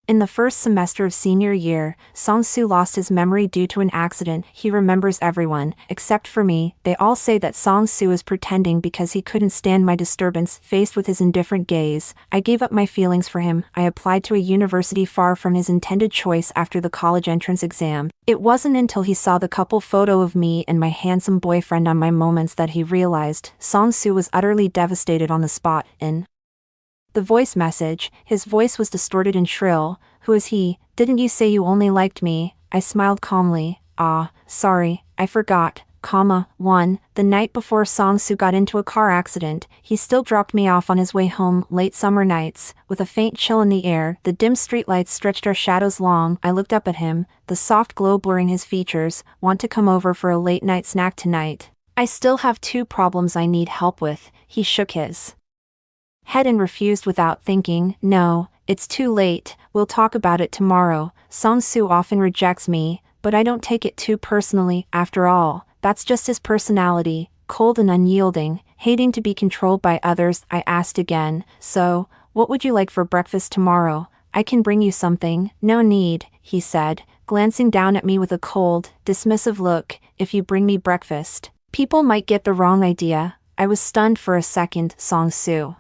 In the first semester of senior year, Song-soo lost his memory due to an accident. He remembers everyone, except for me. They all say that Song-soo is pretending because he couldn't stand my disturbance. Faced with his indifferent gaze, I gave up my feelings for him. I applied to a university far from his intended choice after the college entrance exam. It wasn't until he saw the couple photo of me and my handsome boyfriend on my moments that he realized Song-soo was utterly devastated on the spot. In the voice message, his voice was distorted and shrill. "Who is he? Didn't you say you only liked me?" I smiled calmly. Sorry, I forgot. 1. The night before Song-soo got into a car accident, he still dropped me off on his way home. Late summer nights, with a faint chill in the air, the dim streetlights stretched our shadows long. I looked up at him, the soft glow blurring his features. "Want to come over for a late night snack tonight? I still have 2 problems I need help with." He shook his head and refused without thinking. "No, it's too late, we'll talk about it tomorrow." Song-soo often rejects me, but I don't take it too personally. After all, that's just his personality, cold and unyielding, hating to be controlled by others. I asked again, "So, what would you like for breakfast tomorrow? I can bring you something." "No need," he said, glancing down at me with a cold, dismissive look. "If you bring me breakfast, people might get the wrong idea." I was stunned for a second. Song-soo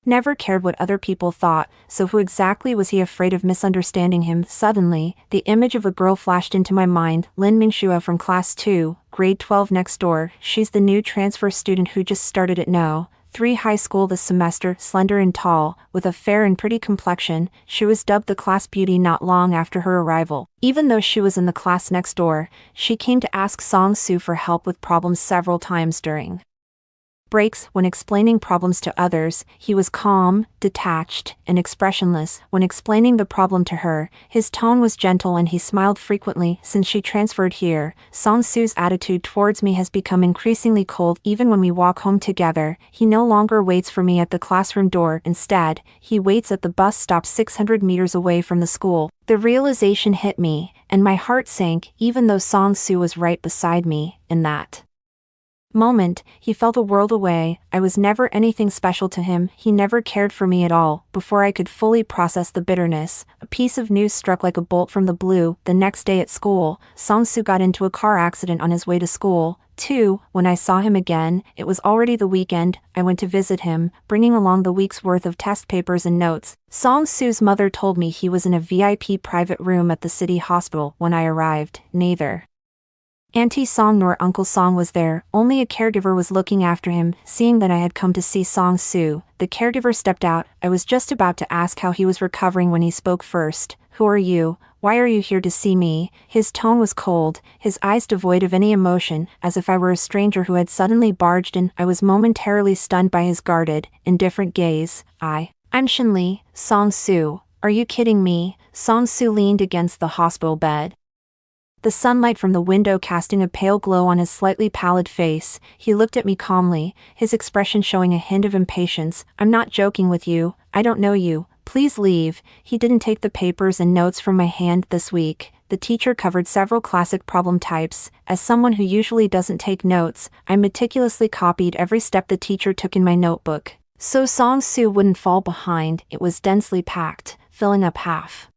never cared what other people thought, so who exactly was he afraid of misunderstanding him? Suddenly, the image of a girl flashed into my mind. Lin Mingxua from class 2, grade 12 next door. She's the new transfer student who just started at No. 3 high school this semester. Slender and tall, with a fair and pretty complexion, she was dubbed the class beauty not long after her arrival. Even though she was in the class next door, she came to ask Song-soo for help with problems several times during breaks. When explaining problems to others, he was calm, detached, and expressionless. When explaining the problem to her, his tone was gentle and he smiled frequently. Since she transferred here, Song-soo's attitude towards me has become increasingly cold. Even when we walk home together, he no longer waits for me at the classroom door. Instead, he waits at the bus stop 600 meters away from the school. The realization hit me, and my heart sank. Even though Song-soo was right beside me, in that moment, he felt a world away. I was never anything special to him. He never cared for me at all. Before I could fully process the bitterness, a piece of news struck like a bolt from the blue. The next day at school, Song-soo got into a car accident on his way to school. When I saw him again, it was already the weekend. I went to visit him, bringing along the week's worth of test papers and notes. Song-soo's mother told me he was in a VIP private room at the city hospital. When I arrived, neither Auntie Song nor Uncle Song was there. Only a caregiver was looking after him. Seeing that I had come to see Song-soo, the caregiver stepped out. I was just about to ask how he was recovering when he spoke first. "Who are you? Why are you here to see me?" His tone was cold, his eyes devoid of any emotion, as if I were a stranger who had suddenly barged in. I was momentarily stunned by his guarded, indifferent gaze. I'm Shin-lee. "Song-soo, are you kidding me?" Song-soo leaned against the hospital bed, the sunlight from the window casting a pale glow on his slightly pallid face. He looked at me calmly, his expression showing a hint of impatience. "I'm not joking with you. I don't know you. Please leave." He didn't take the papers and notes from my hand this week. The teacher covered several classic problem types. As someone who usually doesn't take notes, I meticulously copied every step the teacher took in my notebook, so Song-soo wouldn't fall behind. It was densely packed, filling up half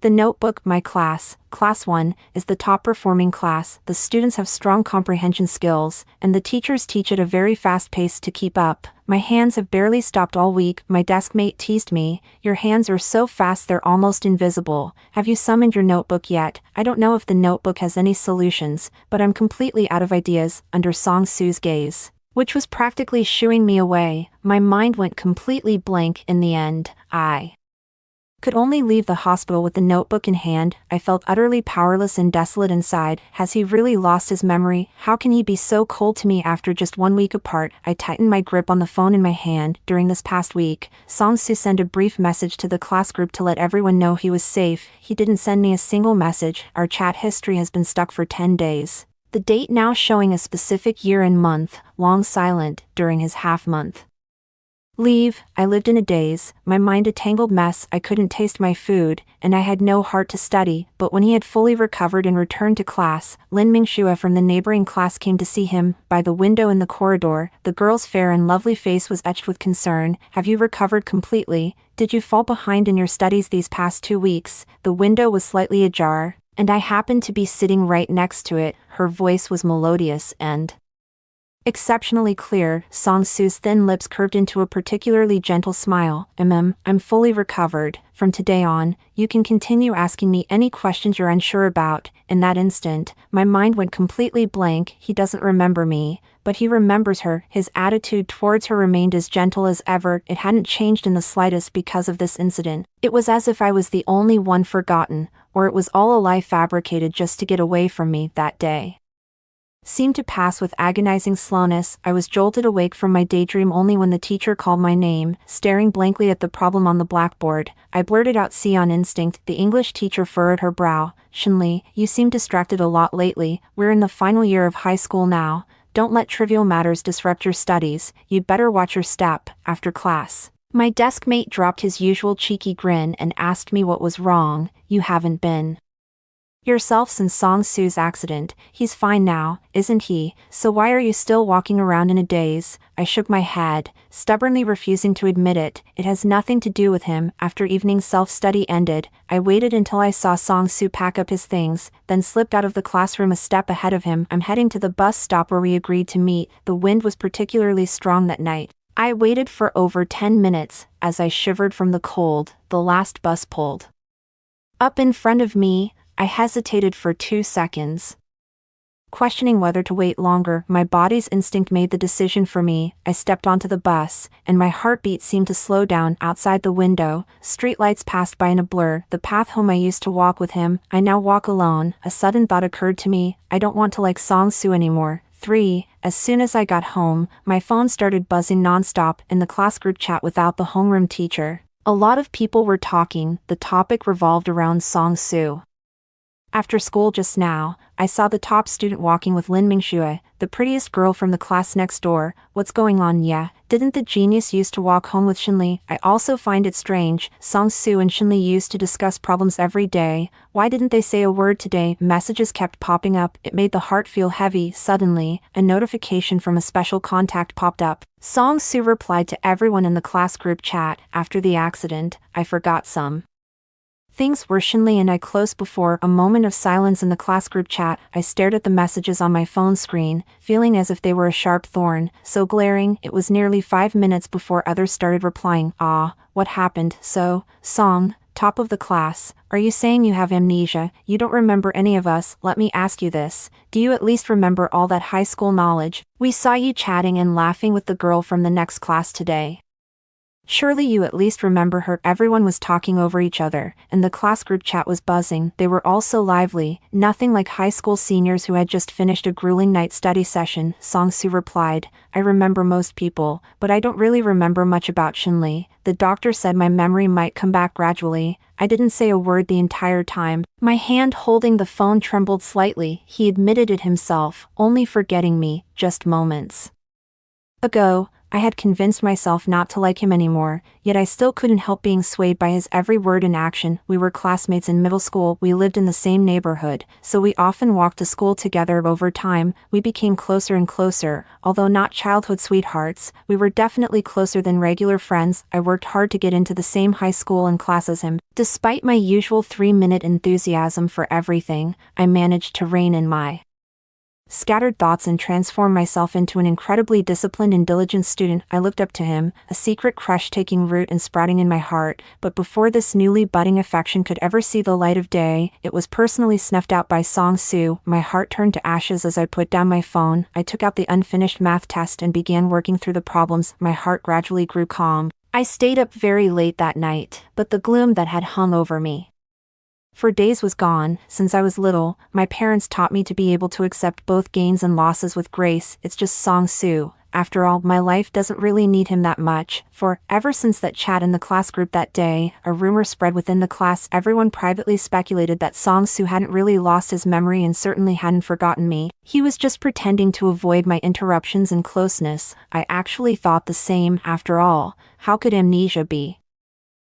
the notebook. My class, Class 1, is the top-performing class. The students have strong comprehension skills, and the teachers teach at a very fast pace to keep up. My hands have barely stopped all week. My desk mate teased me, "Your hands are so fast they're almost invisible. Have you summoned your notebook yet?" I don't know if the notebook has any solutions, but I'm completely out of ideas. Under Song-soo's gaze, which was practically shooing me away, my mind went completely blank. In the end, I could only leave the hospital with the notebook in hand. I felt utterly powerless and desolate inside. Has he really lost his memory? How can he be so cold to me after just 1 week apart? I tightened my grip on the phone in my hand. During this past week, Song-soo sent a brief message to the class group to let everyone know he was safe. He didn't send me a single message. Our chat history has been stuck for 10 days. The date now showing a specific year and month, long silent, during his half-month Leave, I lived in a daze, my mind a tangled mess, I couldn't taste my food, and I had no heart to study, but when he had fully recovered and returned to class, Lin Mingxue from the neighboring class came to see him. By the window in the corridor, the girl's fair and lovely face was etched with concern. Have you recovered completely? Did you fall behind in your studies these past 2 weeks? The window was slightly ajar, and I happened to be sitting right next to it. Her voice was melodious and exceptionally clear. Song Su's thin lips curved into a particularly gentle smile. I'm fully recovered. From today on, you can continue asking me any questions you're unsure about. In that instant, my mind went completely blank. He doesn't remember me, but he remembers her. His attitude towards her remained as gentle as ever. It hadn't changed in the slightest because of this incident. It was as if I was the only one forgotten, or it was all a lie fabricated just to get away from me. That day seemed to pass with agonizing slowness. I was jolted awake from my daydream only when the teacher called my name. Staring blankly at the problem on the blackboard, I blurted out "C" on instinct. The English teacher furrowed her brow. "Shinli, you seem distracted a lot lately. We're in the final year of high school now. Don't let trivial matters disrupt your studies. You'd better watch your step." After class, my desk mate dropped his usual cheeky grin and asked me what was wrong. "You haven't been yourself since Song Su's accident." "He's fine now, isn't he? So why are you still walking around in a daze?" I shook my head, stubbornly refusing to admit it. "It has nothing to do with him." After evening self-study ended, I waited until I saw Song Su pack up his things, then slipped out of the classroom a step ahead of him. I'm heading to the bus stop where we agreed to meet. The wind was particularly strong that night. I waited for over 10 minutes. As I shivered from the cold, the last bus pulled up in front of me. I hesitated for 2 seconds, questioning whether to wait longer. My body's instinct made the decision for me. I stepped onto the bus, and my heartbeat seemed to slow down. Outside the window, streetlights passed by in a blur. The path home I used to walk with him, I now walk alone. A sudden thought occurred to me. I don't want to like Song Su anymore. 3. As soon as I got home, my phone started buzzing nonstop. In the class group chat without the homeroom teacher, a lot of people were talking. The topic revolved around Song Su. After school just now, I saw the top student walking with Lin Mingxue, the prettiest girl from the class next door. What's going on? Yeah, didn't the genius used to walk home with Shinli? I also find it strange. Song Su and Shinli used to discuss problems every day. Why didn't they say a word today? Messages kept popping up. It made the heart feel heavy. Suddenly, a notification from a special contact popped up. Song Su replied to everyone in the class group chat. After the accident, I forgot some things. Were Shinli and I close? Before a moment of silence in the class group chat, I stared at the messages on my phone screen, feeling as if they were a sharp thorn, so glaring. It was nearly 5 minutes before others started replying. "Ah, what happened?" "So, Song, top of the class, are you saying you have amnesia? You don't remember any of us? Let me ask you this. Do you at least remember all that high school knowledge? We saw you chatting and laughing with the girl from the next class today. Surely you at least remember her." Everyone was talking over each other, and the class group chat was buzzing. They were all so lively, nothing like high school seniors who had just finished a grueling night study session. Song Su replied, "I remember most people, but I don't really remember much about Shinli. The doctor said my memory might come back gradually." I didn't say a word the entire time. My hand holding the phone trembled slightly. He admitted it himself, only forgetting me just moments ago. I had convinced myself not to like him anymore, yet I still couldn't help being swayed by his every word and action. We were classmates in middle school. We lived in the same neighborhood, so we often walked to school together. Over time, we became closer and closer. Although not childhood sweethearts, we were definitely closer than regular friends. I worked hard to get into the same high school and class as him. Despite my usual 3-minute enthusiasm for everything, I managed to rein in my scattered thoughts and transform myself into an incredibly disciplined and diligent student. I looked up to him, a secret crush taking root and sprouting in my heart, but before this newly budding affection could ever see the light of day, it was personally snuffed out by Song Su. My heart turned to ashes as I put down my phone. I took out the unfinished math test and began working through the problems. My heart gradually grew calm. I stayed up very late that night, but the gloom that had hung over me for days was gone. Since I was little, my parents taught me to be able to accept both gains and losses with grace. "It's just Song Su," After all, my life doesn't really need him that much, for, ever since that chat in the class group that day, a rumor spread within the class. Everyone privately speculated that Song-soo hadn't really lost his memory and certainly hadn't forgotten me. He was just pretending to avoid my interruptions and closeness. I actually thought the same. After all, how could amnesia be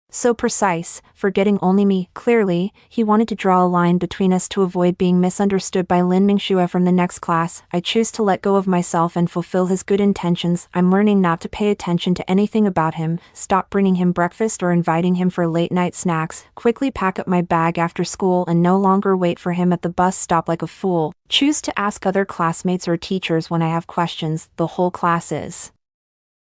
so precise, forgetting only me? Clearly, he wanted to draw a line between us to avoid being misunderstood by Lin Mingxue from the next class. I choose to let go of myself and fulfill his good intentions. I'm learning not to pay attention to anything about him, stop bringing him breakfast or inviting him for late-night snacks, quickly pack up my bag after school and no longer wait for him at the bus stop like a fool. Choose to ask other classmates or teachers when I have questions. The whole class is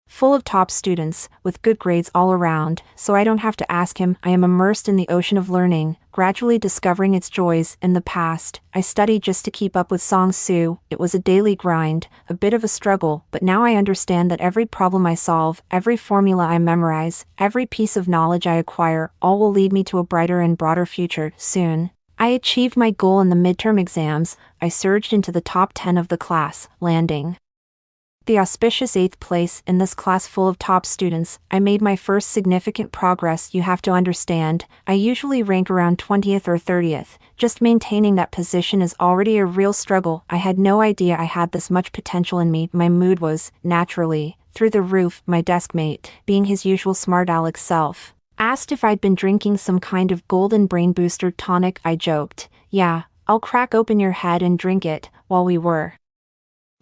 full of top students, with good grades all around, so I don't have to ask him. I am immersed in the ocean of learning, gradually discovering its joys. In the past, I studied just to keep up with Song-soo. It was a daily grind, a bit of a struggle, but now I understand that every problem I solve, every formula I memorize, every piece of knowledge I acquire, all will lead me to a brighter and broader future. Soon, I achieved my goal in the midterm exams. I surged into the top 10 of the class, landing the auspicious 8th place in this class full of top students. I made my first significant progress. You have to understand, I usually rank around 20th or 30th. Just maintaining that position is already a real struggle. I had no idea I had this much potential in me. My mood was, naturally, through the roof. My desk mate, being his usual smart aleck self, asked if I'd been drinking some kind of golden brain booster tonic. I joked, "Yeah, I'll crack open your head and drink it." While we were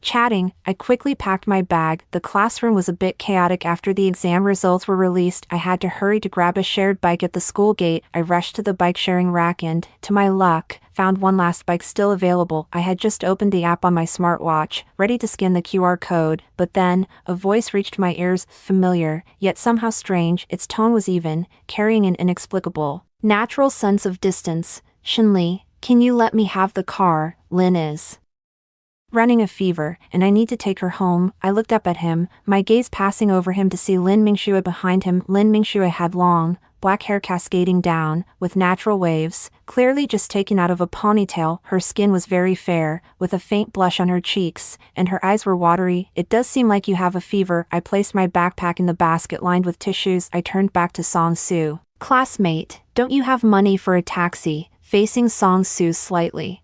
chatting, I quickly packed my bag. The classroom was a bit chaotic after the exam results were released. I had to hurry to grab a shared bike at the school gate. I rushed to the bike-sharing rack and, to my luck, found one last bike still available. I had just opened the app on my smartwatch, ready to scan the QR code, but then, a voice reached my ears, familiar, yet somehow strange. Its tone was even, carrying an inexplicable, natural sense of distance. "Shinli, can you let me have the car? Lin is running a fever, and I need to take her home." I looked up at him, my gaze passing over him to see Lin Mingxue behind him. Lin Mingxue had long, black hair cascading down, with natural waves, clearly just taken out of a ponytail. Her skin was very fair, with a faint blush on her cheeks, and her eyes were watery. "It does seem like you have a fever." I placed my backpack in the basket lined with tissues. I turned back to Song-soo. "Classmate, don't you have money for a taxi?" Facing Song-soo's slightly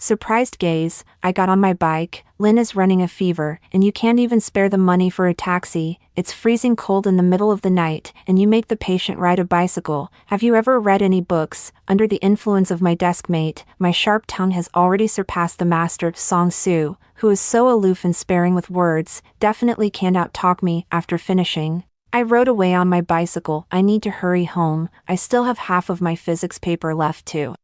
surprised gaze, I got on my bike. "Lin is running a fever, and you can't even spare the money for a taxi. It's freezing cold in the middle of the night, and you make the patient ride a bicycle. Have you ever read any books?" Under the influence of my desk mate, my sharp tongue has already surpassed the master. Song-soo, who is so aloof and sparing with words, definitely can't out-talk me. After finishing, I rode away on my bicycle. I need to hurry home. I still have half of my physics paper left to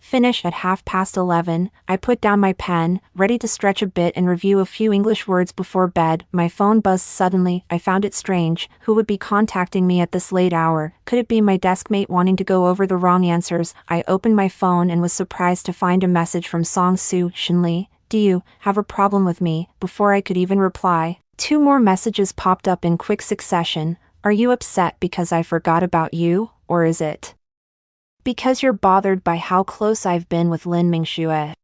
finish at 11:30. I put down my pen, ready to stretch a bit and review a few English words before bed. My phone buzzed suddenly. I found it strange. Who would be contacting me at this late hour? Could it be my desk mate wanting to go over the wrong answers? I opened my phone and was surprised to find a message from Song-soo. "Shinli, do you have a problem with me?" Before I could even reply, 2 more messages popped up in quick succession. "Are you upset because I forgot about you, or is it because you're bothered by how close I've been with Lin Mingxue?"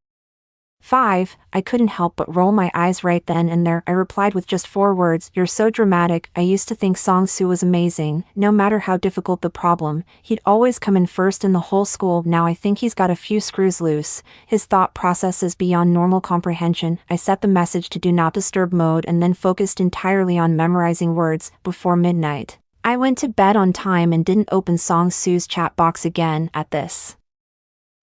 5. I couldn't help but roll my eyes right then and there. I replied with just 4 words, "You're so dramatic." I used to think Song-soo was amazing. No matter how difficult the problem, he'd always come in first in the whole school. Now I think he's got a few screws loose. His thought process is beyond normal comprehension. I set the message to do not disturb mode and then focused entirely on memorizing words. Before midnight, I went to bed on time and didn't open Song-soo's chat box again. At this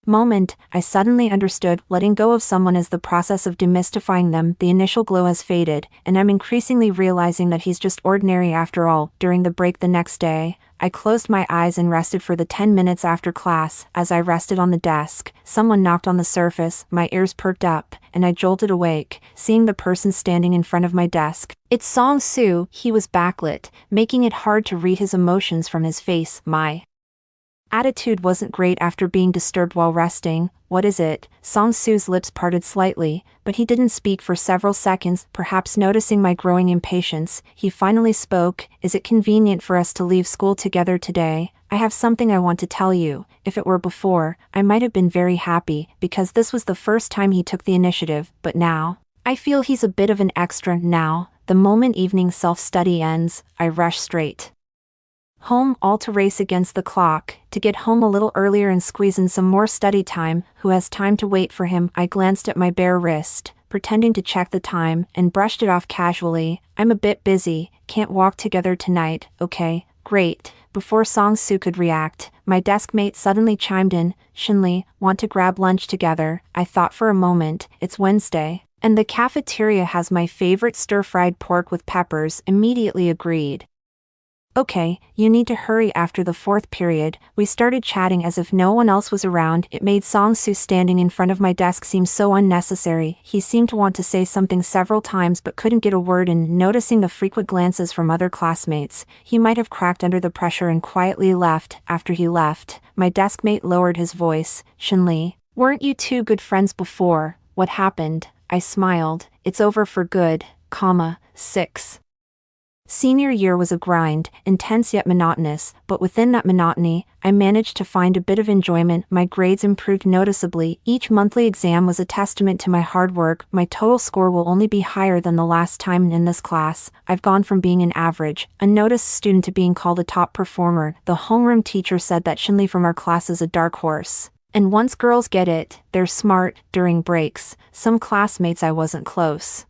moment, I suddenly understood, letting go of someone is the process of demystifying them. The initial glow has faded, and I'm increasingly realizing that he's just ordinary after all. During the break the next day, I closed my eyes and rested for the 10 minutes after class. As I rested on the desk, someone knocked on the surface. My ears perked up, and I jolted awake, seeing the person standing in front of my desk. It's Song-soo. He was backlit, making it hard to read his emotions from his face. My attitude wasn't great after being disturbed while resting. "What is it?" Song-soo's lips parted slightly, but he didn't speak for several seconds. Perhaps noticing my growing impatience, he finally spoke. "Is it convenient for us to leave school together today? I have something I want to tell you." If it were before, I might have been very happy, because this was the first time he took the initiative, but now, I feel he's a bit of an extra now. The moment evening self-study ends, I rush straight home, all to race against the clock, to get home a little earlier and squeeze in some more study time. Who has time to wait for him? I glanced at my bare wrist, pretending to check the time, and brushed it off casually. I'm a bit busy, can't walk together tonight. Okay, great. Before Song-soo could react, my desk mate suddenly chimed in, Shinli, want to grab lunch together? I thought for a moment, it's Wednesday, and the cafeteria has my favorite stir-fried pork with peppers. Immediately agreed. Okay, you need to hurry. After the fourth period, we started chatting as if no one else was around. It made Song-soo standing in front of my desk seem so unnecessary. He seemed to want to say something several times but couldn't get a word in. Noticing the frequent glances from other classmates, he might have cracked under the pressure and quietly left. After he left, my desk mate lowered his voice, Shinli, weren't you two good friends before? What happened? I smiled. It's over for good, 6. Senior year was a grind, intense yet monotonous, but within that monotony, I managed to find a bit of enjoyment. My grades improved noticeably. Each monthly exam was a testament to my hard work. My total score will only be higher than the last time in this class. I've gone from being an average, unnoticed student to being called a top performer. The homeroom teacher said that Shinli from our class is a dark horse. And once girls get it, they're smart. During breaks, some classmates I wasn't close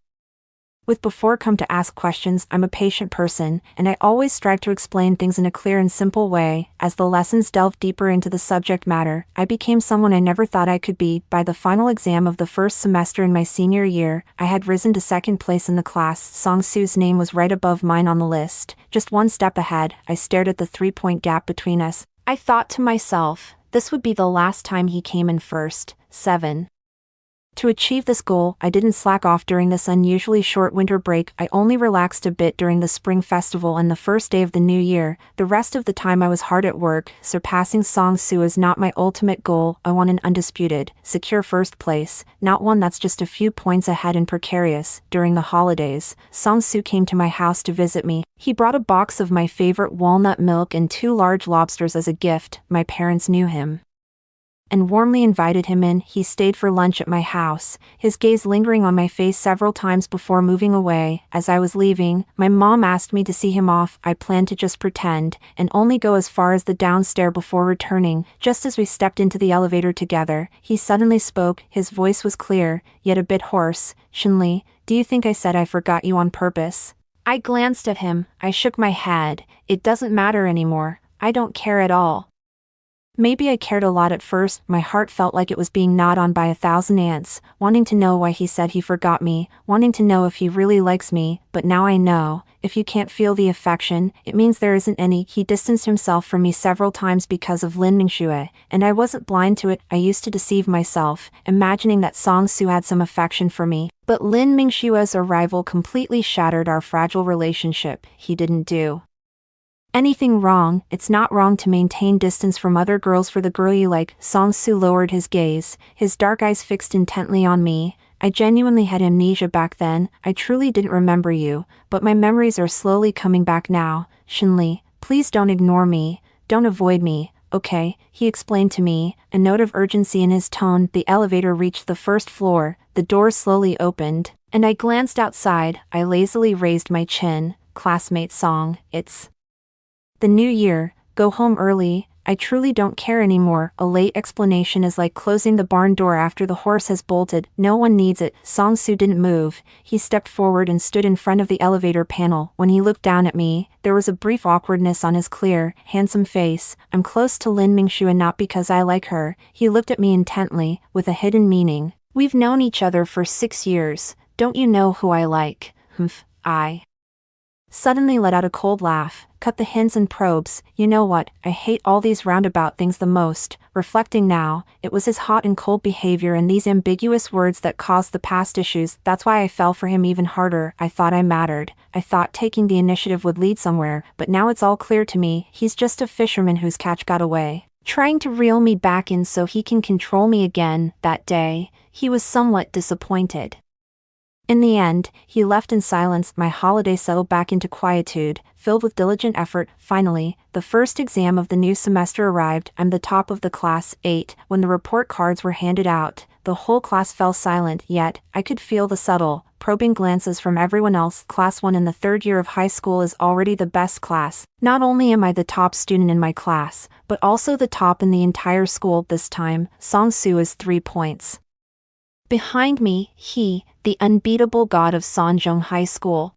with before come to ask questions. I'm a patient person, and I always strive to explain things in a clear and simple way. As the lessons delved deeper into the subject matter, I became someone I never thought I could be. By the final exam of the first semester in my senior year, I had risen to second place in the class. Song-soo's name was right above mine on the list, just one step ahead. I stared at the 3-point gap between us. I thought to myself, this would be the last time he came in first. 7. To achieve this goal, I didn't slack off during this unusually short winter break. I only relaxed a bit during the spring festival and the first day of the new year. The rest of the time I was hard at work. Surpassing Song-soo is not my ultimate goal. I want an undisputed, secure first place, not one that's just a few points ahead and precarious. During the holidays, Song-soo came to my house to visit me. He brought a box of my favorite walnut milk and 2 large lobsters as a gift. My parents knew him and warmly invited him in. He stayed for lunch at my house, his gaze lingering on my face several times before moving away. As I was leaving, my mom asked me to see him off. I planned to just pretend, and only go as far as the downstairs before returning. Just as we stepped into the elevator together, he suddenly spoke. His voice was clear, yet a bit hoarse. Shinli, do you think I said I forgot you on purpose? I glanced at him. I shook my head. It doesn't matter anymore. I don't care at all. Maybe I cared a lot at first. My heart felt like it was being gnawed on by 1,000 ants, wanting to know why he said he forgot me, wanting to know if he really likes me. But now I know, if you can't feel the affection, it means there isn't any. He distanced himself from me several times because of Lin Mingxue, and I wasn't blind to it. I used to deceive myself, imagining that Song-soo had some affection for me. But Lin Mingxue's arrival completely shattered our fragile relationship. He didn't do anything wrong. It's not wrong to maintain distance from other girls for the girl you like. Song-soo lowered his gaze, his dark eyes fixed intently on me. I genuinely had amnesia back then. I truly didn't remember you, but my memories are slowly coming back now. Shinli, please don't ignore me, don't avoid me, okay? He explained to me, a note of urgency in his tone. The elevator reached the first floor, the doors slowly opened, and I glanced outside. I lazily raised my chin. Classmate Song, it's the new year, go home early. I truly don't care anymore. A late explanation is like closing the barn door after the horse has bolted. No one needs it. Song-soo didn't move. He stepped forward and stood in front of the elevator panel. When he looked down at me, there was a brief awkwardness on his clear, handsome face. I'm close to Lin Mingxue and not because I like her. He looked at me intently, with a hidden meaning. We've known each other for 6 years. Don't you know who I like? I suddenly let out a cold laugh. Cut the hints and probes. You know what, I hate all these roundabout things the most. Reflecting now, it was his hot and cold behavior and these ambiguous words that caused the past issues. That's why I fell for him even harder. I thought I mattered. I thought taking the initiative would lead somewhere, but now it's all clear to me. He's just a fisherman whose catch got away, trying to reel me back in so he can control me again. That day, he was somewhat disappointed. In the end, he left in silence. My holiday settled back into quietude, filled with diligent effort. Finally, the first exam of the new semester arrived. I'm the top of the class. 8. When the report cards were handed out, the whole class fell silent, yet I could feel the subtle, probing glances from everyone else. Class 1 in the third year of high school is already the best class. Not only am I the top student in my class, but also the top in the entire school. This time, Song-soo is 3 points behind me, he, the unbeatable god of Sanjong High School.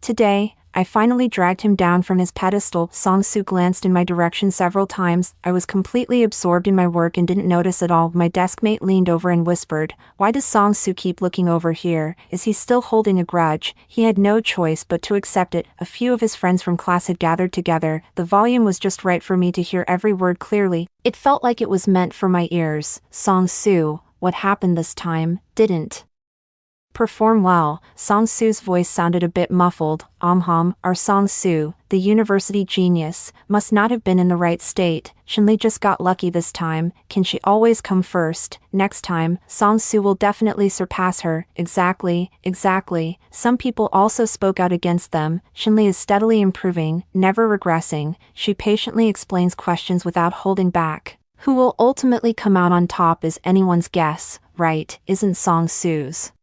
Today, I finally dragged him down from his pedestal. Song-soo glanced in my direction several times. I was completely absorbed in my work and didn't notice at all. My desk mate leaned over and whispered, "Why does Song-soo keep looking over here? Is he still holding a grudge?" He had no choice but to accept it. A few of his friends from class had gathered together. The volume was just right for me to hear every word clearly. It felt like it was meant for my ears. Song-soo, what happened this time, didn't perform well. Song-soo's voice sounded a bit muffled. Our Song-soo, the university genius, must not have been in the right state. Shinli just got lucky this time. Can she always come first? Next time, Song-soo will definitely surpass her. Exactly. Some people also spoke out against them. Shinli is steadily improving, never regressing. She patiently explains questions without holding back. Who will ultimately come out on top is anyone's guess, right? Isn't Song-soo's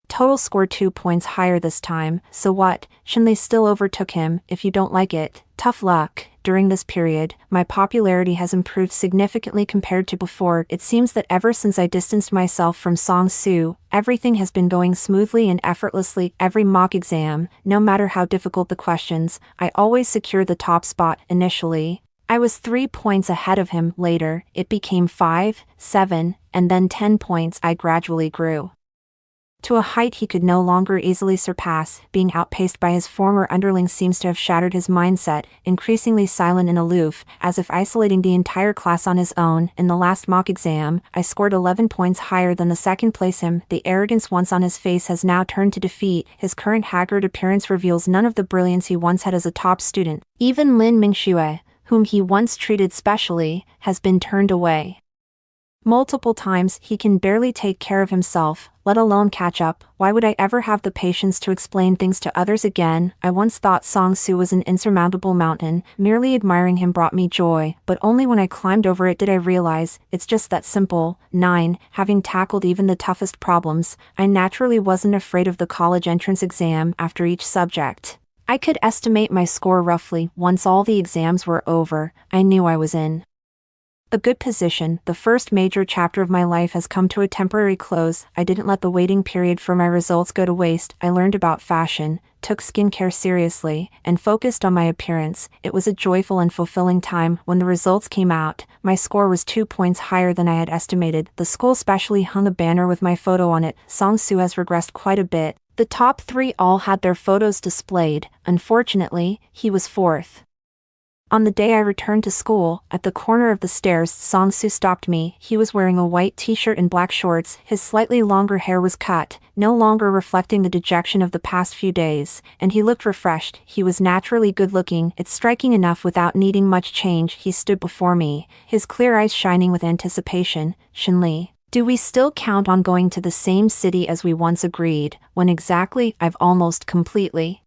total score 2 points higher this time? So what? Shinli still overtook him. If you don't like it, tough luck. During this period, my popularity has improved significantly compared to before. It seems that ever since I distanced myself from Song-soo, everything has been going smoothly and effortlessly. Every mock exam, no matter how difficult the questions, I always secure the top spot. Initially, I was 3 points ahead of him. Later, it became 5, 7, and then 10 points. I gradually grew to a height he could no longer easily surpass. Being outpaced by his former underlings seems to have shattered his mindset, increasingly silent and aloof, as if isolating the entire class on his own. In the last mock exam, I scored 11 points higher than the second place him. The arrogance once on his face has now turned to defeat. His current haggard appearance reveals none of the brilliance he once had as a top student. Even Lin Mingxue, whom he once treated specially, has been turned away multiple times. He can barely take care of himself, let alone catch up. Why would I ever have the patience to explain things to others again? I once thought Song-soo was an insurmountable mountain. Merely admiring him brought me joy, but only when I climbed over it did I realize, it's just that simple. 9. Having tackled even the toughest problems, I naturally wasn't afraid of the college entrance exam. After each subject, I could estimate my score roughly. Once all the exams were over, I knew I was in a good position. The first major chapter of my life has come to a temporary close. I didn't let the waiting period for my results go to waste. I learned about fashion, took skincare seriously, and focused on my appearance. It was a joyful and fulfilling time. When the results came out, my score was 2 points higher than I had estimated. The school specially hung a banner with my photo on it. Song-soo has regressed quite a bit. The top 3 all had their photos displayed. Unfortunately, he was 4th. On the day I returned to school, at the corner of the stairs, Song-soo stopped me. He was wearing a white t-shirt and black shorts. His slightly longer hair was cut, no longer reflecting the dejection of the past few days, and he looked refreshed. He was naturally good-looking. It's striking enough without needing much change. He stood before me, his clear eyes shining with anticipation. "Shinli, do we still count on going to the same city as we once agreed? When exactly? I've almost completely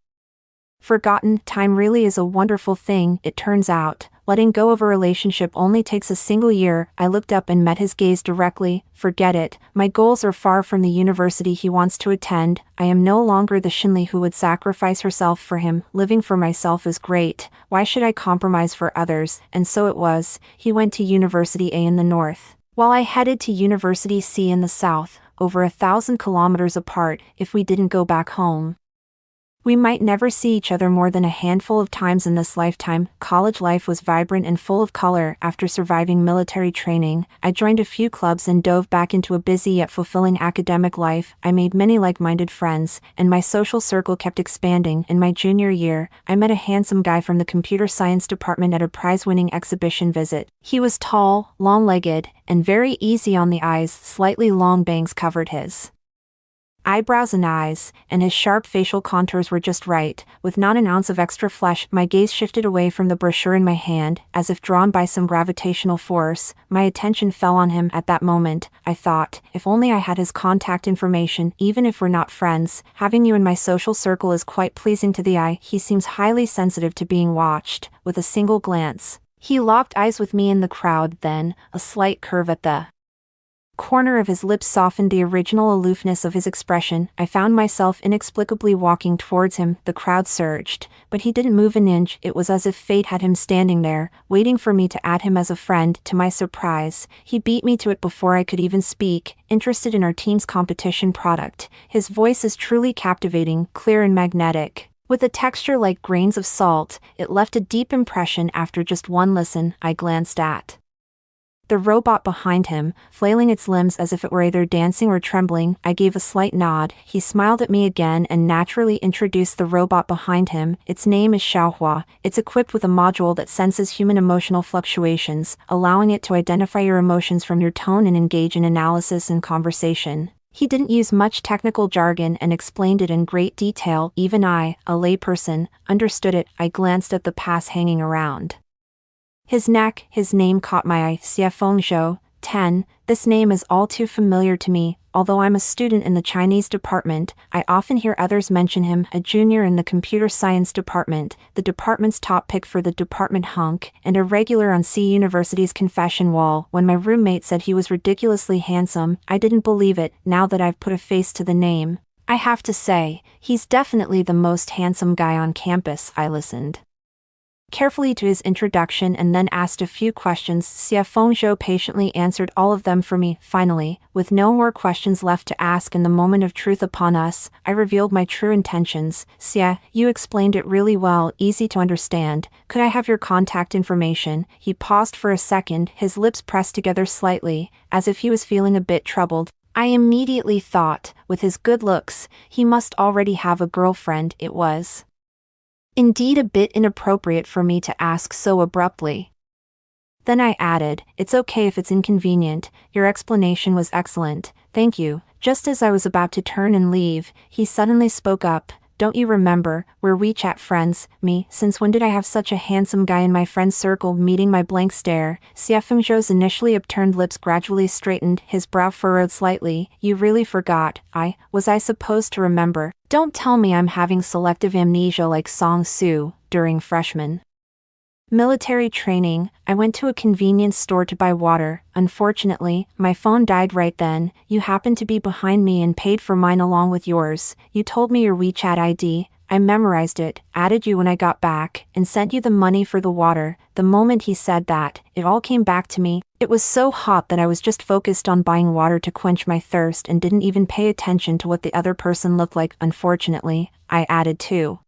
forgotten. Time really is a wonderful thing. It turns out, letting go of a relationship only takes a single year." I looked up and met his gaze directly. "Forget it. My goals are far from the university he wants to attend. I am no longer the Shinli who would sacrifice herself for him. Living for myself is great. Why should I compromise for others?" And so it was. He went to University A in the north, while I headed to University C in the south, over 1,000 kilometers apart. If we didn't go back home, we might never see each other more than a handful of times in this lifetime. College life was vibrant and full of color. After surviving military training, I joined a few clubs and dove back into a busy yet fulfilling academic life. I made many like-minded friends, and my social circle kept expanding. In my junior year, I met a handsome guy from the computer science department at a prize-winning exhibition visit. He was tall, long-legged, and very easy on the eyes. Slightly long bangs covered his eyebrows and eyes, and his sharp facial contours were just right. With not an ounce of extra flesh, my gaze shifted away from the brochure in my hand, as if drawn by some gravitational force. My attention fell on him at that moment. I thought, if only I had his contact information, even if we're not friends. Having you in my social circle is quite pleasing to the eye. He seems highly sensitive to being watched. With a single glance, he locked eyes with me in the crowd, then, a slight curve at the corner of his lips softened the original aloofness of his expression. I found myself inexplicably walking towards him. The crowd surged, but he didn't move an inch. It was as if fate had him standing there, waiting for me to add him as a friend. To my surprise, he beat me to it before I could even speak. Interested in our team's competition product. His voice is truly captivating, clear and magnetic. With a texture like grains of salt, it left a deep impression after just one listen. I glanced at the robot behind him, flailing its limbs as if it were either dancing or trembling. I gave a slight nod. He smiled at me again and naturally introduced the robot behind him. Its name is Xiaohua. It's equipped with a module that senses human emotional fluctuations, allowing it to identify your emotions from your tone and engage in analysis and conversation. He didn't use much technical jargon and explained it in great detail. Even I, a layperson, understood it. I glanced at the pass hanging around his neck. His name caught my eye. Xie Fengzhou, 10. This name is all too familiar to me. Although I'm a student in the Chinese department, I often hear others mention him. A junior in the computer science department, the department's top pick for the department hunk, and a regular on C University's confession wall. When my roommate said he was ridiculously handsome, I didn't believe it. Now that I've put a face to the name, I have to say, he's definitely the most handsome guy on campus. I listened carefully to his introduction and then asked a few questions. Xie Fengzhou patiently answered all of them for me. Finally, with no more questions left to ask and the moment of truth upon us, I revealed my true intentions. Xie, you explained it really well, easy to understand. Could I have your contact information? He paused for a second, his lips pressed together slightly, as if he was feeling a bit troubled. I immediately thought, with his good looks, he must already have a girlfriend. It was indeed a bit inappropriate for me to ask so abruptly. Then I added, it's okay if it's inconvenient. Your explanation was excellent. Thank you. Just as I was about to turn and leave, he suddenly spoke up. Don't you remember, we're WeChat friends. Me, since when did I have such a handsome guy in my friend circle? Meeting my blank stare, Xie Fengzhou's initially upturned lips gradually straightened, his brow furrowed slightly. You really forgot. Was I supposed to remember? Don't tell me I'm having selective amnesia like Song Su during freshman military training. I went to a convenience store to buy water. Unfortunately, my phone died right then. You happened to be behind me and paid for mine along with yours. You told me your WeChat ID. I memorized it, added you when I got back, and sent you the money for the water. The moment he said that, it all came back to me. It was so hot that I was just focused on buying water to quench my thirst and didn't even pay attention to what the other person looked like. Unfortunately, I added too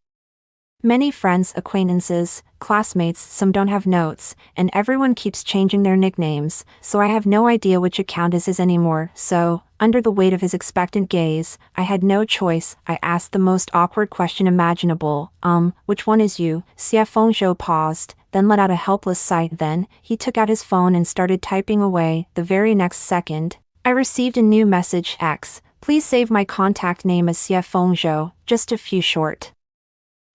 many friends, acquaintances, classmates. Some don't have notes, and everyone keeps changing their nicknames, so I have no idea which account is his anymore. So, under the weight of his expectant gaze, I had no choice. I asked the most awkward question imaginable. Which one is you? Xie Fengzhou paused, then let out a helpless sigh. Then, he took out his phone and started typing away. The very next second, I received a new message. X. Please save my contact name as Xie Fengzhou. Just a few short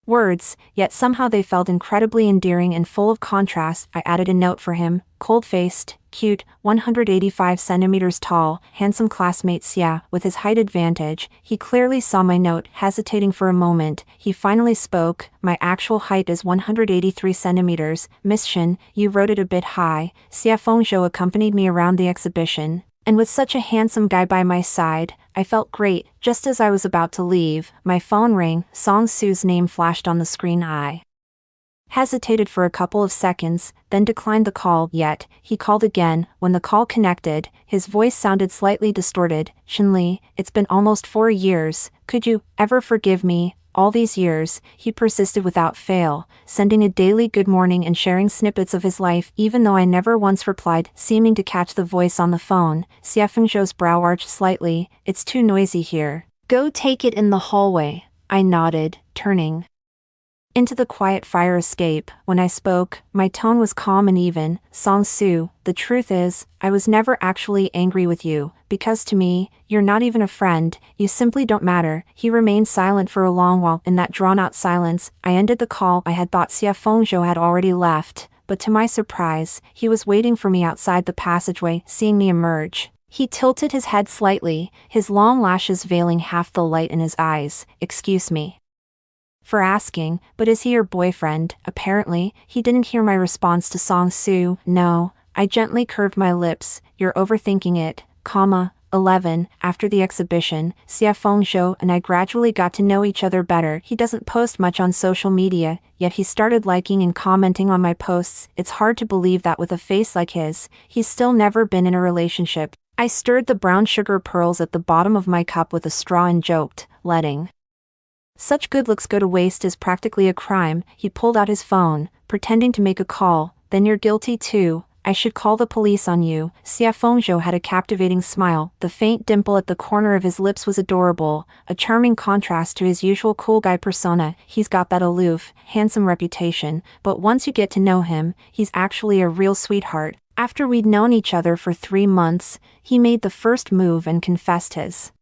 words, yet somehow they felt incredibly endearing and full of contrast. I added a note for him. Cold-faced, cute, 185 centimeters tall, handsome classmate Xia. With his height advantage, he clearly saw my note. Hesitating for a moment, he finally spoke. My actual height is 183 centimeters. Miss Shin, you wrote it a bit high. Xie Fengzhou accompanied me around the exhibition, and with such a handsome guy by my side, I felt great. Just as I was about to leave, my phone rang. Song Su's name flashed on the screen. I hesitated for a couple of seconds, then declined the call. Yet, he called again. When the call connected, his voice sounded slightly distorted. Shinli, it's been almost 4 years. Could you ever forgive me? All these years, he persisted without fail, sending a daily good morning and sharing snippets of his life. Even though I never once replied, seeming to catch the voice on the phone, Xie Fengzhou's brow arched slightly. It's too noisy here. Go take it in the hallway. I nodded, turning into the quiet fire escape. When I spoke, my tone was calm and even. Song-soo, the truth is, I was never actually angry with you, because to me, you're not even a friend, you simply don't matter. He remained silent for a long while. In that drawn-out silence, I ended the call. I had thought Xie Fengzhou had already left, but to my surprise, he was waiting for me outside the passageway. Seeing me emerge, he tilted his head slightly, his long lashes veiling half the light in his eyes. Excuse me for asking, but is he your boyfriend? Apparently, he didn't hear my response to Song-soo. No, I gently curved my lips. You're overthinking it, 11. After the exhibition, Xie Fengzhou and I gradually got to know each other better. He doesn't post much on social media, yet he started liking and commenting on my posts. It's hard to believe that with a face like his, he's still never been in a relationship. I stirred the brown sugar pearls at the bottom of my cup with a straw and joked, letting such good looks go to waste is practically a crime. He pulled out his phone, pretending to make a call. Then you're guilty too. I should call the police on you. Xie Fengzhou had a captivating smile. The faint dimple at the corner of his lips was adorable, a charming contrast to his usual cool guy persona. He's got that aloof, handsome reputation, but once you get to know him, he's actually a real sweetheart. After we'd known each other for 3 months, he made the first move and confessed his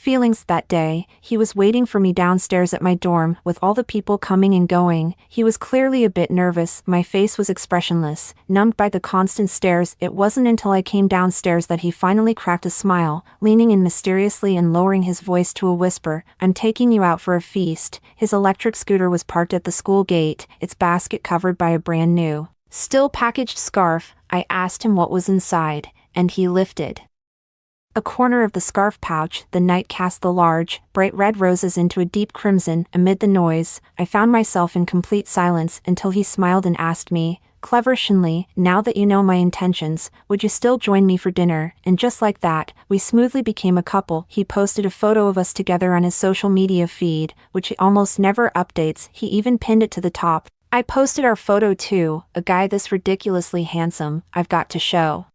feelings. That day, he was waiting for me downstairs at my dorm. With all the people coming and going, he was clearly a bit nervous. My face was expressionless, numbed by the constant stares. It wasn't until I came downstairs that he finally cracked a smile, leaning in mysteriously and lowering his voice to a whisper. I'm taking you out for a feast. His electric scooter was parked at the school gate, its basket covered by a brand new, still packaged scarf. I asked him what was inside, and he lifted a corner of the scarf pouch. The night cast the large, bright red roses into a deep crimson. Amid the noise, I found myself in complete silence until he smiled and asked me, clever Shinli, now that you know my intentions, would you still join me for dinner? And just like that, we smoothly became a couple. He posted a photo of us together on his social media feed, which he almost never updates. He even pinned it to the top. I posted our photo too. A guy this ridiculously handsome, I've got to show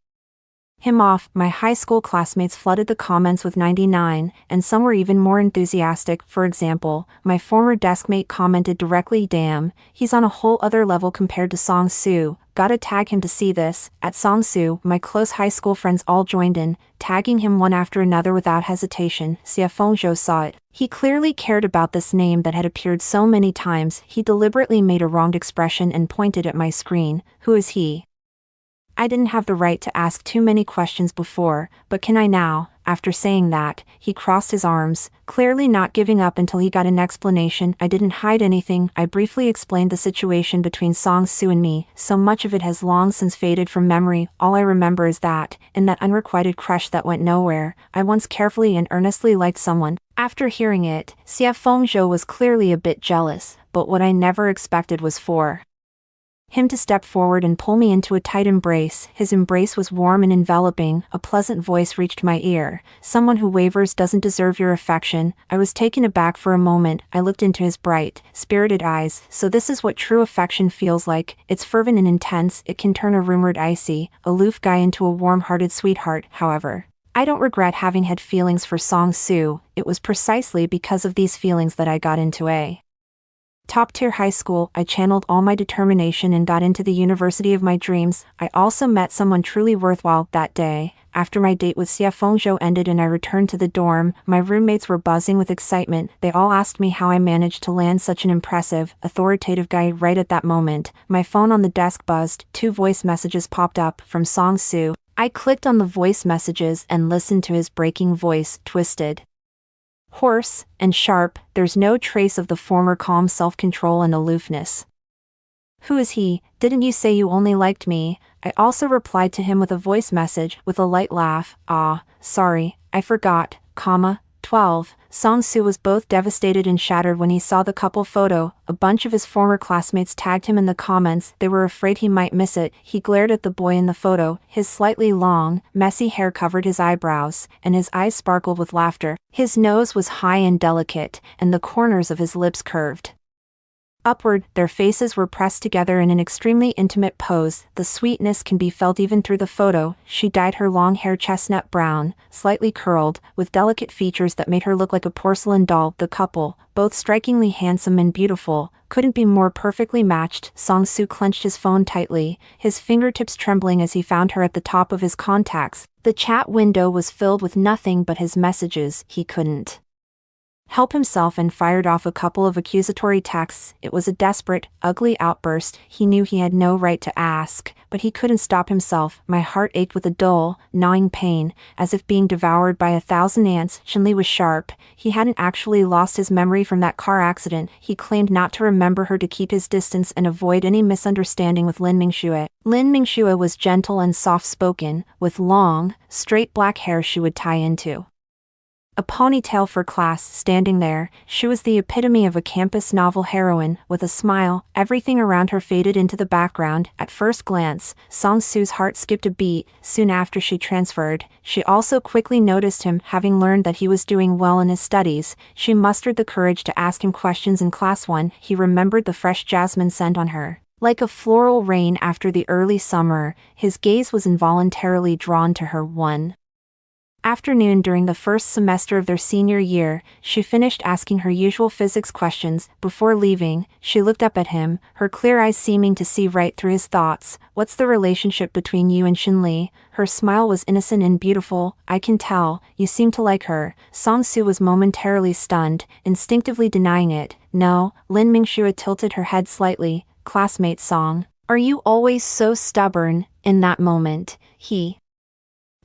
him off. My high school classmates flooded the comments with 99, and some were even more enthusiastic. For example, my former deskmate commented directly, damn, he's on a whole other level compared to Song-soo, gotta tag him to see this. At Song-soo, my close high school friends all joined in, tagging him one after another without hesitation. Xie Fengzhou saw it. He clearly cared about this name that had appeared so many times. He deliberately made a wronged expression and pointed at my screen. Who is he? I didn't have the right to ask too many questions before, but can I now? After saying that, he crossed his arms, clearly not giving up until he got an explanation. I didn't hide anything. I briefly explained the situation between Song-soo and me. So much of it has long since faded from memory. All I remember is that, in that unrequited crush that went nowhere, I once carefully and earnestly liked someone. After hearing it, Xie Fengzhou was clearly a bit jealous, but what I never expected was for him to step forward and pull me into a tight embrace. His embrace was warm and enveloping. A pleasant voice reached my ear. Someone who wavers doesn't deserve your affection. I was taken aback for a moment. I looked into his bright, spirited eyes. So this is what true affection feels like. It's fervent and intense. It can turn a rumored icy, aloof guy into a warm-hearted sweetheart. However, I don't regret having had feelings for Song-soo. It was precisely because of these feelings that I got into a top-tier high school. I channeled all my determination and got into the university of my dreams. I also met someone truly worthwhile. That day, after my date with Xie Fengzhou ended and I returned to the dorm, my roommates were buzzing with excitement. They all asked me how I managed to land such an impressive, authoritative guy. Right at that moment, my phone on the desk buzzed. 2 voice messages popped up from Song-soo. I clicked on the voice messages and listened to his breaking voice, twisted, hoarse, and sharp. There's no trace of the former calm self-control and aloofness. Who is he? Didn't you say you only liked me? I also replied to him with a voice message, with a light laugh. Sorry, I forgot, 12. Song-soo was both devastated and shattered when he saw the couple photo. A bunch of his former classmates tagged him in the comments. They were afraid he might miss it. He glared at the boy in the photo. His slightly long, messy hair covered his eyebrows, and his eyes sparkled with laughter. His nose was high and delicate, and the corners of his lips curved Upward, their faces were pressed together in an extremely intimate pose. The sweetness can be felt even through the photo. She dyed her long hair chestnut brown, slightly curled, with delicate features that made her look like a porcelain doll. The couple, both strikingly handsome and beautiful, couldn't be more perfectly matched. Song-soo clenched his phone tightly, his fingertips trembling as he found her at the top of his contacts. The chat window was filled with nothing but his messages. He couldn't help himself and fired off a couple of accusatory texts. It was a desperate, ugly outburst. He knew he had no right to ask, but he couldn't stop himself. My heart ached with a dull, gnawing pain, as if being devoured by 1,000 ants. Shinli was sharp. He hadn't actually lost his memory from that car accident. He claimed not to remember her to keep his distance and avoid any misunderstanding with Lin Mingxue. Lin Mingxue was gentle and soft-spoken, with long, straight black hair she would tie into a ponytail for class. Standing there, she was the epitome of a campus novel heroine. With a smile, everything around her faded into the background. At first glance, Song-soo's heart skipped a beat. Soon after she transferred, she also quickly noticed him. Having learned that he was doing well in his studies, she mustered the courage to ask him questions in class 1. He remembered the fresh jasmine scent on her. Like a floral rain after the early summer, his gaze was involuntarily drawn to her. One afternoon during the first semester of their senior year, she finished asking her usual physics questions. Before leaving, she looked up at him, her clear eyes seeming to see right through his thoughts. "What's the relationship between you and Shinli?" Her smile was innocent and beautiful. "I can tell, you seem to like her." Song-soo was momentarily stunned, instinctively denying it. "No." Lin Mingxue tilted her head slightly. "Classmate Song, are you always so stubborn?" In that moment, he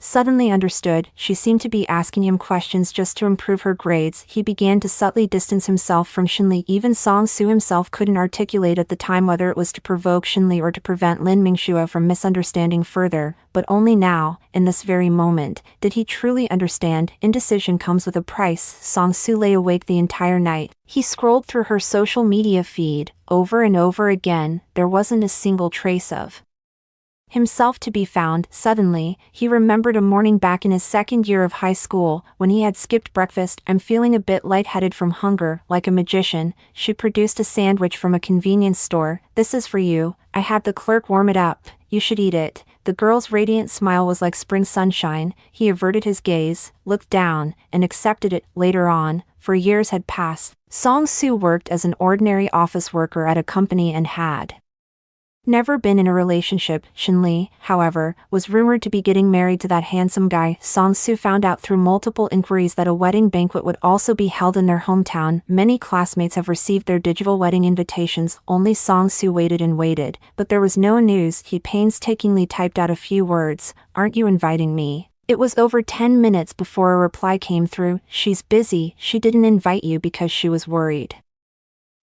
suddenly understood. She seemed to be asking him questions just to improve her grades. He began to subtly distance himself from Shinli. Even Song-soo himself couldn't articulate at the time whether it was to provoke Shinli or to prevent Lin Mingxue from misunderstanding further, but only now, in this very moment, did he truly understand. Indecision comes with a price. Song-soo lay awake the entire night. He scrolled through her social media feed, over and over again. There wasn't a single trace of himself to be found. Suddenly, he remembered a morning back in his second year of high school, when he had skipped breakfast. "I'm feeling a bit lightheaded from hunger." Like a magician, she produced a sandwich from a convenience store. "This is for you. I had the clerk warm it up. You should eat it." The girl's radiant smile was like spring sunshine. He averted his gaze, looked down, and accepted it. Later on, for years had passed, Song-soo worked as an ordinary office worker at a company and had never been in a relationship. Shinli, however, was rumored to be getting married to that handsome guy. Song-soo found out through multiple inquiries that a wedding banquet would also be held in their hometown. Many classmates have received their digital wedding invitations. Only Song-soo waited and waited, but there was no news. He painstakingly typed out a few words. "Aren't you inviting me?" It was over 10 minutes before a reply came through. "She's busy. She didn't invite you because she was worried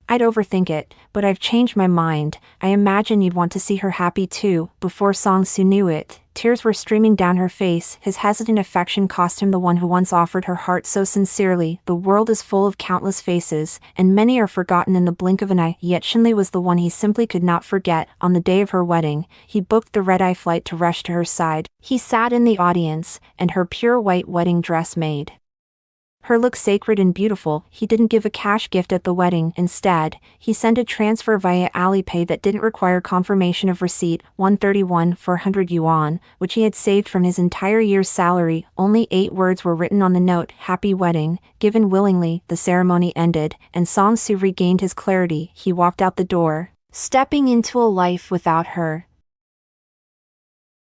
I'd overthink it, but I've changed my mind. I imagine you'd want to see her happy too." Before Song-soo knew it, tears were streaming down her face. His hesitant affection cost him the one who once offered her heart so sincerely. The world is full of countless faces, and many are forgotten in the blink of an eye. Yet Shinli was the one he simply could not forget. On the day of her wedding, he booked the red-eye flight to rush to her side. He sat in the audience, and her pure white wedding dress made her look sacred and beautiful. He didn't give a cash gift at the wedding. Instead, he sent a transfer via Alipay that didn't require confirmation of receipt. 400 yuan, which he had saved from his entire year's salary. Only 8 words were written on the note: "Happy wedding," given willingly. The ceremony ended, and Song-soo regained his clarity. He walked out the door, stepping into a life without her.